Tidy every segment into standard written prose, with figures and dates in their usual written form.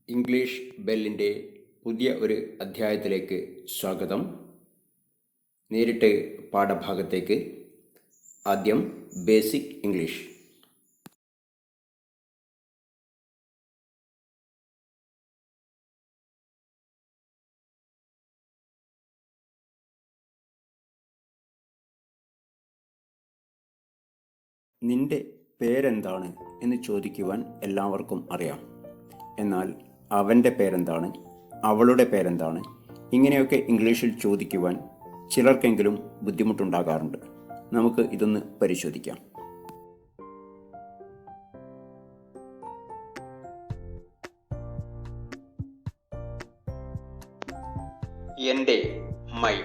English ബെല്ലിൻ്റെ പുതിയ ഒരു അധ്യായത്തിലേക്ക് സ്വാഗതം. നേരിട്ട് പാഠഭാഗത്തേക്ക്. ആദ്യം ബേസിക് ഇംഗ്ലീഷ്. നിന്റെ പേരെന്താണ് എന്ന് ചോദിക്കുവാൻ എല്ലാവർക്കും അറിയാം. എന്നാൽ അവൻ്റെ പേരെന്താണ്, അവളുടെ പേരെന്താണ്, ഇങ്ങനെയൊക്കെ ഇംഗ്ലീഷിൽ ചോദിക്കുവാൻ ചിലർക്കെങ്കിലും ബുദ്ധിമുട്ടുണ്ടാകാറുണ്ട്. നമുക്ക് ഇതൊന്ന് പരിശോധിക്കാം. എൻ്റെ മൈ,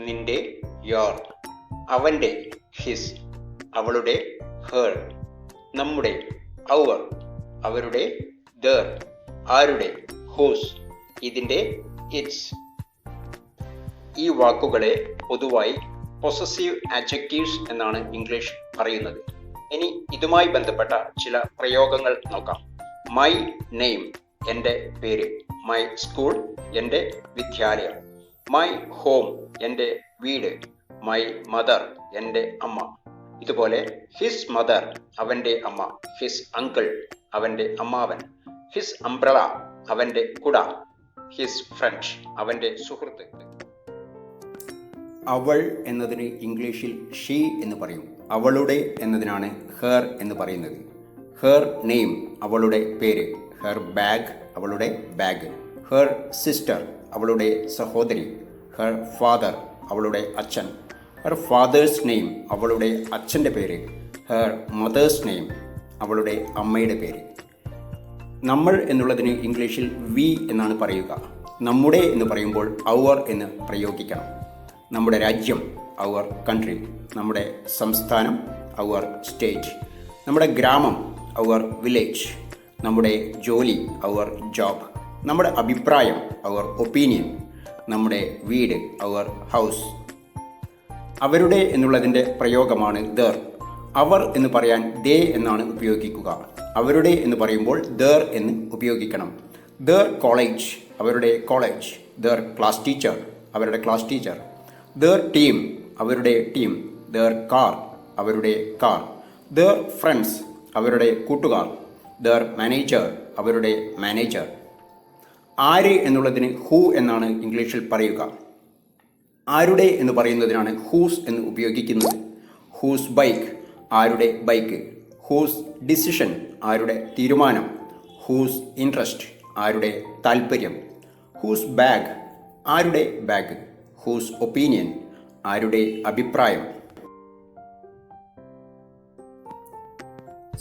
നിന്റെ യോർ, അവൻ്റെ ഹിസ്, അവളുടെ ഹേർ, നമ്മുടെ അവർ, അവരുടെ ദർ, ആരുടെ ഹൂസ്, ഇതിൻ്റെ ഇറ്റ്സ്. ഈ വാക്കുകളെ പൊതുവായി പൊസസീവ് ആഡ്ജക്റ്റീവ്സ് എന്നാണ് ഇംഗ്ലീഷ് പറയുന്നത്. ഇനി ഇതുമായി ബന്ധപ്പെട്ട ചില പ്രയോഗങ്ങൾ നോക്കാം. മൈ നെയിം, എൻ്റെ പേര്. മൈ സ്കൂൾ, എൻ്റെ വിദ്യാലയം. മൈ ഹോം, എൻ്റെ വീട്. മൈ മദർ, എൻ്റെ അമ്മ. ഇതുപോലെ ഹിസ് മദർ, അവൻ്റെ അമ്മ. ഹിസ് അങ്കിൾ, അവൻ്റെ അമ്മാവൻ. ഹിസ് അംബ്രല, അവൻ്റെ കുട. ഹിസ് ഫ്രണ്ട്, അവൻ്റെ സുഹൃത്ത്. അവൾ എന്നതിന് ഇംഗ്ലീഷിൽ ഷീ എന്ന് പറയും. അവളുടെ എന്നതിനാണ് ഹെർ എന്ന് പറയുന്നത്. ഹെർ നെയിം, അവളുടെ പേര്. ഹെർ ബാഗ്, അവളുടെ ബാഗ്. ഹെർ സിസ്റ്റർ, അവളുടെ സഹോദരി. ഹെർ ഫാദർ, അവളുടെ അച്ഛൻ. ഹെർ ഫാദേഴ്സ് നെയിം, അവളുടെ അച്ഛൻ്റെ പേര്. ഹെർ മദേഴ്സ് നെയിം, അവളുടെ അമ്മയുടെ പേര്. നമ്മൾ എന്നുള്ളതിന് ഇംഗ്ലീഷിൽ വി എന്നാണ് പറയുക. നമ്മുടെ എന്ന് പറയുമ്പോൾ അവർ എന്ന് പ്രയോഗിക്കണം. നമ്മുടെ രാജ്യം, അവർ കൺട്രി. നമ്മുടെ സംസ്ഥാനം, അവർ സ്റ്റേറ്റ്. നമ്മുടെ ഗ്രാമം, അവർ വില്ലേജ്. നമ്മുടെ ജോലി, അവർ ജോബ്. നമ്മുടെ അഭിപ്രായം, അവർ ഒപ്പീനിയൻ. നമ്മുടെ വീട്, അവർ ഹൗസ്. അവരുടെ എന്നുള്ളതിൻ്റെ പ്രയോഗമാണ് ദർ. അവർ എന്ന് പറയാൻ ദേ എന്നാണ് ഉപയോഗിക്കുക. അവരുടെ എന്ന് പറയുമ്പോൾ ദർ എന്ന് ഉപയോഗിക്കണം. ദർ കോളേജ്, അവരുടെ കോളേജ്. ദർ ക്ലാസ് ടീച്ചർ, അവരുടെ ക്ലാസ് ടീച്ചർ. ദർ ടീം, അവരുടെ ടീം. ദർ കാർ, അവരുടെ കാർ. ദർ ഫ്രണ്ട്സ്, അവരുടെ കൂട്ടുകാർ. ദർ മാനേജർ, അവരുടെ മാനേജർ. ആര് എന്നുള്ളതിന് ഹൂ എന്നാണ് ഇംഗ്ലീഷിൽ പറയുക. ആരുടെ എന്ന് പറയുന്നതിനാണ് ഹൂസ് എന്ന് ഉപയോഗിക്കുന്നത്. ഹൂസ് ബൈക്ക്, ആരുടെ ബൈക്ക്. ഹൂസ് ഡിസിഷൻ, ആരുടെ തീരുമാനം. ഹൂസ് ഇൻട്രസ്റ്റ്, ആരുടെ താൽപ്പര്യം. ഹൂസ് ബാഗ്, ആരുടെ ബാഗ്. ഹൂസ് ഒപ്പീനിയൻ, ആരുടെ അഭിപ്രായം.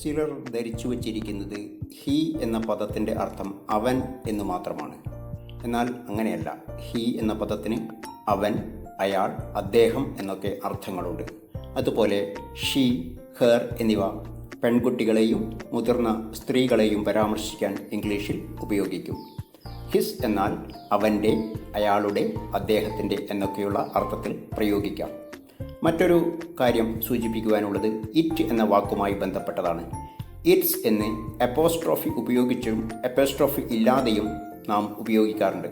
ചിലർ ധരിച്ചു വച്ചിരിക്കുന്നത് ഹി എന്ന പദത്തിൻ്റെ അർത്ഥം അവൻ എന്ന് മാത്രമാണ്. എന്നാൽ അങ്ങനെയല്ല. ഹി എന്ന പദത്തിന് അവൻ, അയാൾ, അദ്ദേഹം എന്നൊക്കെ അർത്ഥങ്ങളുണ്ട്. അതുപോലെ ഷീ, ഹെർ എന്നിവ പെൺകുട്ടികളെയും മുതിർന്ന സ്ത്രീകളെയും പരാമർശിക്കാൻ ഇംഗ്ലീഷിൽ ഉപയോഗിക്കും. ഹിസ് എന്നാൽ അവൻ്റെ, അയാളുടെ, അദ്ദേഹത്തിൻ്റെ എന്നൊക്കെയുള്ള അർത്ഥത്തിൽ പ്രയോഗിക്കാം. മറ്റൊരു കാര്യം സൂചിപ്പിക്കുവാനുള്ളത് ഇറ്റ് എന്ന വാക്കുമായി ബന്ധപ്പെട്ടതാണ്. ഇറ്റ്സ് എന്ന് അപ്പോസ്ട്രോഫി ഉപയോഗിച്ചും അപ്പോസ്ട്രോഫി ഇല്ലാതെയും നാം ഉപയോഗിക്കാറുണ്ട്.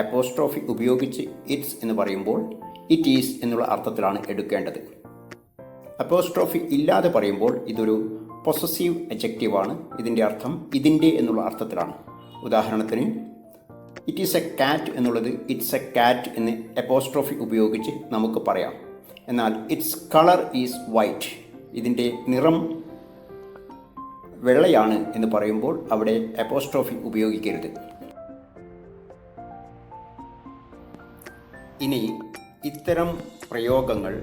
അപ്പോസ്ട്രോഫി ഉപയോഗിച്ച് ഇറ്റ്സ് എന്ന് പറയുമ്പോൾ ഇറ്റ് ഈസ് എന്നുള്ള അർത്ഥത്തിലാണ് എടുക്കേണ്ടത്. അപ്പോസ്ട്രോഫി ഇല്ലാതെ പറയുമ്പോൾ ഇതൊരു പൊസസീവ് അഡ്ജക്റ്റീവാണ്. ഇതിൻ്റെ അർത്ഥം ഇതിൻ്റെ എന്നുള്ള അർത്ഥത്തിലാണ്. ഉദാഹരണത്തിന് ഇറ്റ് ഈസ് എ കാറ്റ് എന്നുള്ളത് ഇറ്റ്സ് എ കാറ്റ് എന്ന് അപ്പോസ്ട്രോഫി ഉപയോഗിച്ച് നമുക്ക് പറയാം. എന്നാൽ ഇറ്റ്സ് കളർ ഈസ് വൈറ്റ്, ഇതിൻ്റെ നിറം വെള്ളയാണ് എന്ന് പറയുമ്പോൾ അവിടെ അപ്പോസ്ട്രോഫി ഉപയോഗിക്കരുത്. ഇനി ഇത്തരം പ്രയോഗങ്ങൾ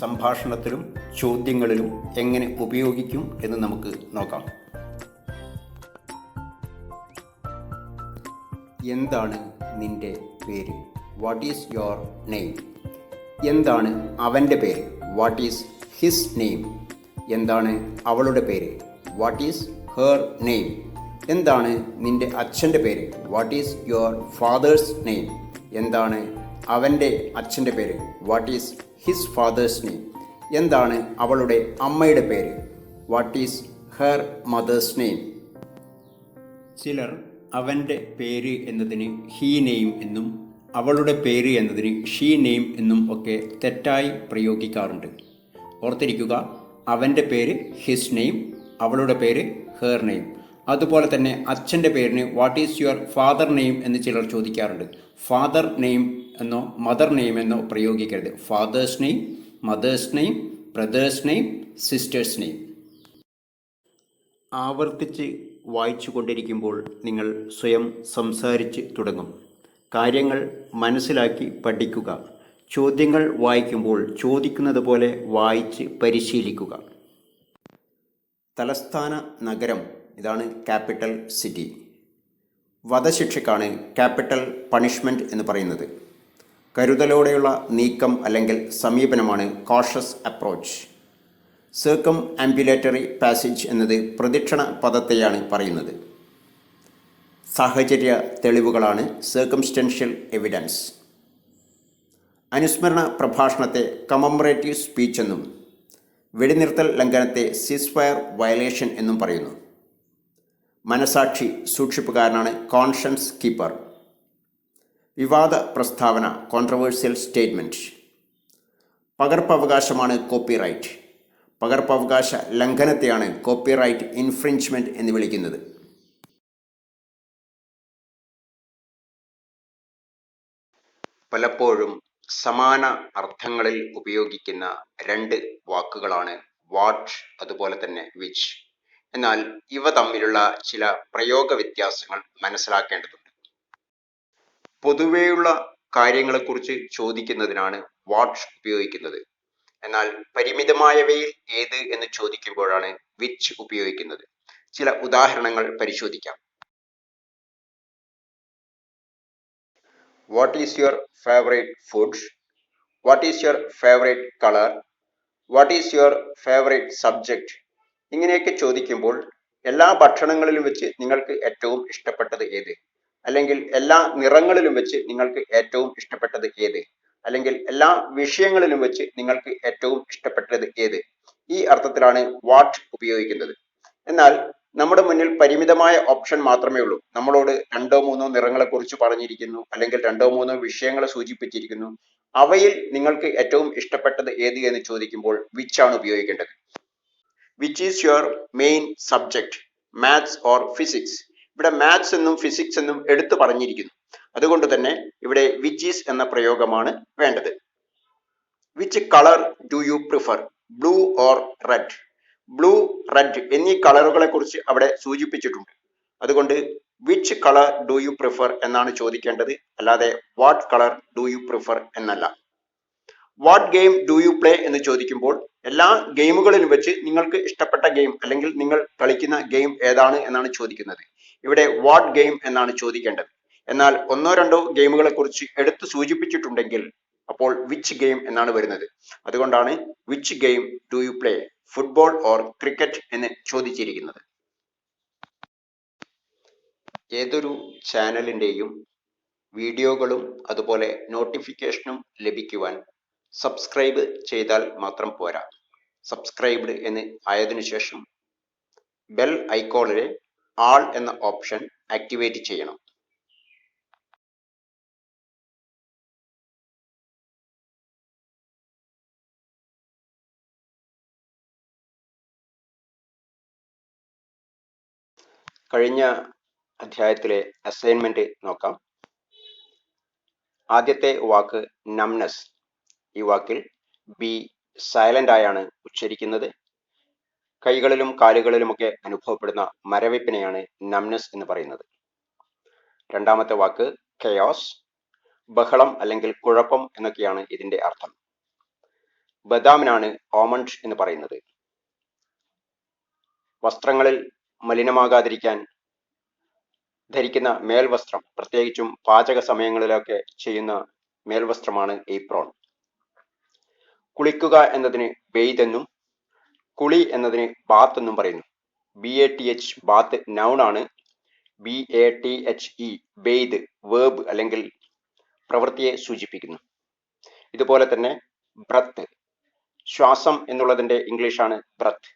സംഭാഷണത്തിലും ചോദ്യങ്ങളിലും എങ്ങനെ ഉപയോഗിക്കും എന്ന് നമുക്ക് നോക്കാം. എന്താണ് നിന്റെ പേര്? What is your name? എന്താണ് അവൻ്റെ പേര്? What is his name? എന്താണ് അവളുടെ പേര്? What is her name? എന്താണ് നിന്റെ അച്ഛൻ്റെ പേര്? What is your fathers name? എന്താണ് അവൻ്റെ അച്ഛൻ്റെ പേര്? What is his fathers name? എന്താണ് അവളുടെ അമ്മയുടെ പേര്? What is her mothers name? ചിലർ അവൻ്റെ പേര് എന്നതിന് ഹീ നെയിം എന്നും അവളുടെ പേര് എന്നതിന് ഷീ നെയിം എന്നും ഒക്കെ തെറ്റായി പ്രയോഗിക്കാറുണ്ട്. ഓർത്തിരിക്കുക, അവൻ്റെ പേര് ഹിസ് നെയിം, അവളുടെ പേര് ഹെർ നെയിം. അതുപോലെ തന്നെ അച്ഛൻ്റെ പേരിന് what is your father name എന്ന് ചിലർ ചോദിക്കാറുണ്ട്. ഫാദർ നെയിം എന്നോ മദർ നെയിം എന്നോ പ്രയോഗിക്കരുത്. Father's name, mother's name, brother's name, sister's name. ആവർത്തിച്ച് വായിച്ചു കൊണ്ടിരിക്കുമ്പോൾ നിങ്ങൾ സ്വയം സംസാരിച്ച് തുടങ്ങും. കാര്യങ്ങൾ മനസ്സിലാക്കി പഠിക്കുക. ചോദ്യങ്ങൾ വായിക്കുമ്പോൾ ചോദിക്കുന്നത് പോലെ വായിച്ച് പരിശീലിക്കുക. തലസ്ഥാന നഗരം, ഇതാണ് ക്യാപിറ്റൽ സിറ്റി. വധശിക്ഷയ്ക്കാണ് ക്യാപിറ്റൽ പണിഷ്മെൻറ്റ് എന്ന് പറയുന്നത്. കരുതലോടെയുള്ള നീക്കം അല്ലെങ്കിൽ സമീപനമാണ് കോഷസ് അപ്രോച്ച്. സർക്കം ആംബുലേറ്ററി പാസേജ് എന്നത് പ്രദക്ഷിണ പദത്തെയാണ് പറയുന്നത്. സാഹചര്യ തെളിവുകളാണ് സർക്കംസ്റ്റൻഷ്യൽ എവിഡൻസ്. അനുസ്മരണ പ്രഭാഷണത്തെ കമമറേറ്റീവ് സ്പീച്ച് എന്നും വെടിനിർത്തൽ ലംഘനത്തെ സീസ്ഫയർ വയലേഷൻ എന്നും പറയുന്നു. മനസാക്ഷി സൂക്ഷിപ്പുകാരനാണ് കോൺഷ്യൻസ് കീപ്പർ. വിവാദ പ്രസ്താവന കോൺട്രവേഴ്സ്യൽ സ്റ്റേറ്റ്മെൻറ്റ്. പകർപ്പവകാശമാണ് കോപ്പിറൈറ്റ്. പകർപ്പവകാശ ലംഘനത്തെയാണ് കോപ്പിറൈറ്റ് ഇൻഫ്രിഞ്ച്മെൻറ്റ് എന്ന് വിളിക്കുന്നത്. പലപ്പോഴും സമാന അർത്ഥങ്ങളിൽ ഉപയോഗിക്കുന്ന രണ്ട് വാക്കുകളാണ് വാട്ട് അതുപോലെ തന്നെ വിച്ച്. എന്നാൽ ഇവ തമ്മിലുള്ള ചില പ്രയോഗ വ്യത്യാസങ്ങൾ മനസ്സിലാക്കേണ്ടതുണ്ട്. പൊതുവെയുള്ള കാര്യങ്ങളെക്കുറിച്ച് ചോദിക്കുന്നതിനാണ് വാട്ട് ഉപയോഗിക്കുന്നത്. എന്നാൽ പരിമിതമായവയിൽ ഏത് എന്ന് ചോദിക്കുമ്പോഴാണ് വിച്ച് ഉപയോഗിക്കുന്നത്. ചില ഉദാഹരണങ്ങൾ പരിശോധിക്കാം. What is your favourite food? What is your favourite colour? What is your favourite subject? ഇങ്ങനെയൊക്കെ ചോദിക്കുമ്പോൾ എല്ലാ ഭക്ഷണങ്ങളിലും വെച്ച് നിങ്ങൾക്ക് ഏറ്റവും ഇഷ്ടപ്പെട്ടത് ഏത്? അല്ലെങ്കിൽ എല്ലാ നിറങ്ങളിലും വെച്ച് നിങ്ങൾക്ക് ഏറ്റവും ഇഷ്ടപ്പെട്ടത് ഏത്? അല്ലെങ്കിൽ എല്ലാ വിഷയങ്ങളിലും വെച്ച് നിങ്ങൾക്ക് ഏറ്റവും ഇഷ്ടപ്പെട്ടത് ഏത്? ഈ അർത്ഥത്തിലാണ് വാട്ട് ഉപയോഗിക്കുന്നത്. എന്നാൽ നമ്മുടെ മുന്നിൽ പരിമിതമായ ഓപ്ഷൻ മാത്രമേ ഉള്ളൂ. നമ്മളോട് 2-3 നിറങ്ങളെ കുറിച്ച് പറഞ്ഞിരിക്കുന്നു, അല്ലെങ്കിൽ 2-3 വിഷയങ്ങളെ സൂചിപ്പിച്ചിരിക്കുന്നു. അവയിൽ നിങ്ങൾക്ക് ഏറ്റവും ഇഷ്ടപ്പെട്ടത് ഏത് എന്ന് ചോദിക്കുമ്പോൾ വിച്ച് ആണ് ഉപയോഗിക്കേണ്ടത്. Which is your main subject, maths or physics? ഇവിടെ മാത്സ് എന്നും ഫിസിക്സ് എന്നും എടുത്തു പറഞ്ഞിരിക്കുന്നു. അതുകൊണ്ട് തന്നെ ഇവിടെ വിച്ച് ഈസ് എന്ന പ്രയോഗമാണ് വേണ്ടത്. Which colour do you prefer, blue or red? Blue, red എന്നീ കളറുകളെ കുറിച്ച് അവിടെ സൂചിപ്പിച്ചിട്ടുണ്ട്. അതുകൊണ്ട് which colour do you prefer എന്നാണ് ചോദിക്കേണ്ടത്, അല്ലാതെ what colour do you prefer എന്നല്ല. What game do you play എന്ന് ചോദിക്കുമ്പോൾ എല്ലാ ഗെയിമുകളിലും വെച്ച് നിങ്ങൾക്ക് ഇഷ്ടപ്പെട്ട ഗെയിം അല്ലെങ്കിൽ നിങ്ങൾ കളിക്കുന്ന ഗെയിം ഏതാണ് എന്നാണ് ചോദിക്കുന്നത്. ഇവിടെ വാട്ട് ഗെയിം എന്നാണ് ചോദിക്കേണ്ടത്. എന്നാൽ 1-2 ഗെയിമുകളെ കുറിച്ച് എടുത്ത് സൂചിപ്പിച്ചിട്ടുണ്ടെങ്കിൽ അപ്പോൾ വിച്ച് ഗെയിം എന്നാണ് വരുന്നത്. അതുകൊണ്ടാണ് which game do you play, football or cricket എന്ന് ചോദിച്ചിരിക്കുന്നത്. ഏതൊരു ചാനലിൻ്റെയും വീഡിയോകളും അതുപോലെ നോട്ടിഫിക്കേഷനും ലഭിക്കുവാൻ സബ്സ്ക്രൈബ് ചെയ്താൽ മാത്രം പോരാ. സബ്സ്ക്രൈബ്ഡ് എന്ന് ആയതിനു ശേഷം ബെൽ ഐക്കോണിലെ ആൾ എന്ന ഓപ്ഷൻ ആക്ടിവേറ്റ് ചെയ്യണം. കഴിഞ്ഞ അധ്യായത്തിലെ അസൈൻമെന്റ് നോക്കാം. ആദ്യത്തെ വാക്ക് നംനെസ്. ഈ വാക്കിൽ ബി സൈലന്റ് ആയാണ് ഉച്ചരിക്കുന്നത്. കൈകളിലും കാലുകളിലുമൊക്കെ അനുഭവപ്പെടുന്ന മരവിപ്പിനെയാണ് നംനെസ് എന്ന് പറയുന്നത്. രണ്ടാമത്തെ വാക്ക് കെയോസ്. ബഹളം അല്ലെങ്കിൽ കുഴപ്പം എന്നൊക്കെയാണ് ഇതിന്റെ അർത്ഥം. ബദാമിനാണ് ഓമണ്ട് എന്ന് പറയുന്നത്. വസ്ത്രങ്ങളിൽ മലിനമാകാതിരിക്കാൻ ധരിക്കുന്ന മേൽവസ്ത്രം, പ്രത്യേകിച്ചും പാചക സമയങ്ങളിലൊക്കെ ചെയ്യുന്ന മേൽവസ്ത്രമാണ് ഏപ്രോൺ. കുളിക്കുക എന്നതിന് ബെയ്ത് എന്നും കുളി എന്നതിന് ബാത്ത് എന്നും പറയുന്നു. BATH ബാത്ത് നൗൺ ആണ്. BATHE ബെയ്ത് വേർബ് അല്ലെങ്കിൽ പ്രവൃത്തിയെ സൂചിപ്പിക്കുന്നു. ഇതുപോലെ തന്നെ ബ്രത്ത്, ശ്വാസം എന്നുള്ളതിന്റെ ഇംഗ്ലീഷാണ് ബ്രത്ത്.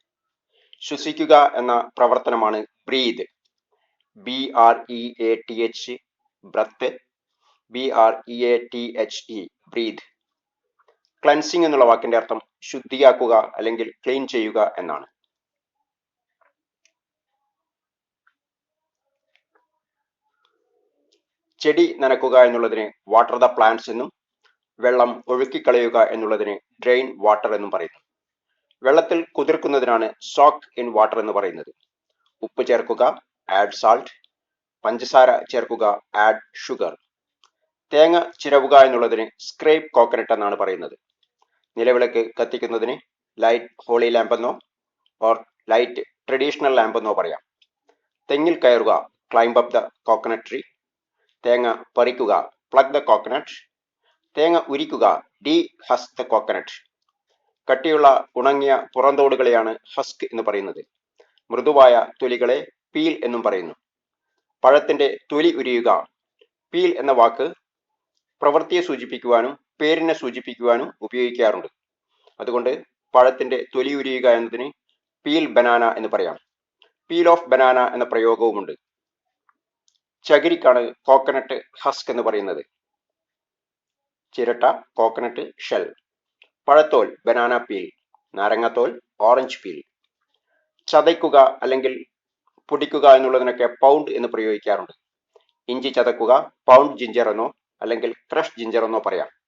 ശ്വസിക്കുക എന്ന പ്രവർത്തനമാണ് breathe. BREATH breath, BREATHE breathe. Cleansing എന്നുള്ള വാക്കിന്റെ അർത്ഥം ശുദ്ധിയാക്കുക അല്ലെങ്കിൽ ക്ലീൻ ചെയ്യുക എന്നാണ്. ചെടി നനക്കുക എന്നുള്ളതിന് വാട്ടർ ദ പ്ലാന്റ്സ് എന്നും വെള്ളം ഒഴുക്കിക്കളയുക എന്നുള്ളതിന് ഡ്രെയിൻ വാട്ടർ എന്നും പറയുന്നു. വെള്ളത്തിൽ കുതിർക്കുന്നതിനാണ് സോക്ക് ഇൻ വാട്ടർ എന്ന് പറയുന്നത്. ഉപ്പ് ചേർക്കുക, ആഡ് സാൾട്ട്. പഞ്ചസാര ചേർക്കുക, ആഡ് ഷുഗർ. തേങ്ങ ചിരവുക എന്നുള്ളതിന് സ്ക്രേപ്പ് കോക്കനട്ട് എന്നാണ് പറയുന്നത്. നിലവിളക്ക് കത്തിക്കുന്നതിന് ലൈറ്റ് ഹോളി ലാമ്പ് എന്നോ ഓർ ലൈറ്റ് ട്രഡീഷണൽ ലാമ്പ് എന്നോ പറയാം. തെങ്ങിൽ കയറുക, climb up the coconut tree. തേങ്ങ പറിക്കുക, പ്ലഗ് ദ കോക്കനട്ട്. തേങ്ങ ഉരിക്കുക, ഡി ഹസ്ക് ദ കോക്കനട്ട്. കട്ടിയുള്ള ഉണങ്ങിയ പുറന്തോടുകളെയാണ് ഹസ്ക് എന്ന് പറയുന്നത്. മൃദുവായ തൊലികളെ പീൽ എന്നും പറയുന്നു. പഴത്തിന്റെ തൊലി ഉരിയുക. പീൽ എന്ന വാക്ക് പ്രവൃത്തിയെ സൂചിപ്പിക്കുവാനും പേരിനെ സൂചിപ്പിക്കുവാനും ഉപയോഗിക്കാറുണ്ട്. അതുകൊണ്ട് പഴത്തിന്റെ തൊലി ഉരിയുക എന്നതിന് പീൽ ബനാന എന്ന് പറയാം. പീൽ ഓഫ് ബനാന എന്ന പ്രയോഗവുമുണ്ട്. ചകിരിക്കാണ് കോക്കനട്ട് ഹസ്ക് എന്ന് പറയുന്നത്. ചിരട്ട കോക്കനട്ട് ഷെൽ. പഴത്തോൽ ബനാന പീൽ. നാരങ്ങത്തോൽ ഓറഞ്ച് പീൽ. ചതയ്ക്കുക അല്ലെങ്കിൽ പൊടിക്കുക എന്നുള്ളതിനൊക്കെ പൗണ്ട് എന്ന് പ്രയോഗിക്കാറുണ്ട്. ഇഞ്ചി ചതക്കുക പൗണ്ട് ജിഞ്ചർ എന്നോ അല്ലെങ്കിൽ ക്രഷ് ജിഞ്ചർ എന്നോ പറയാം.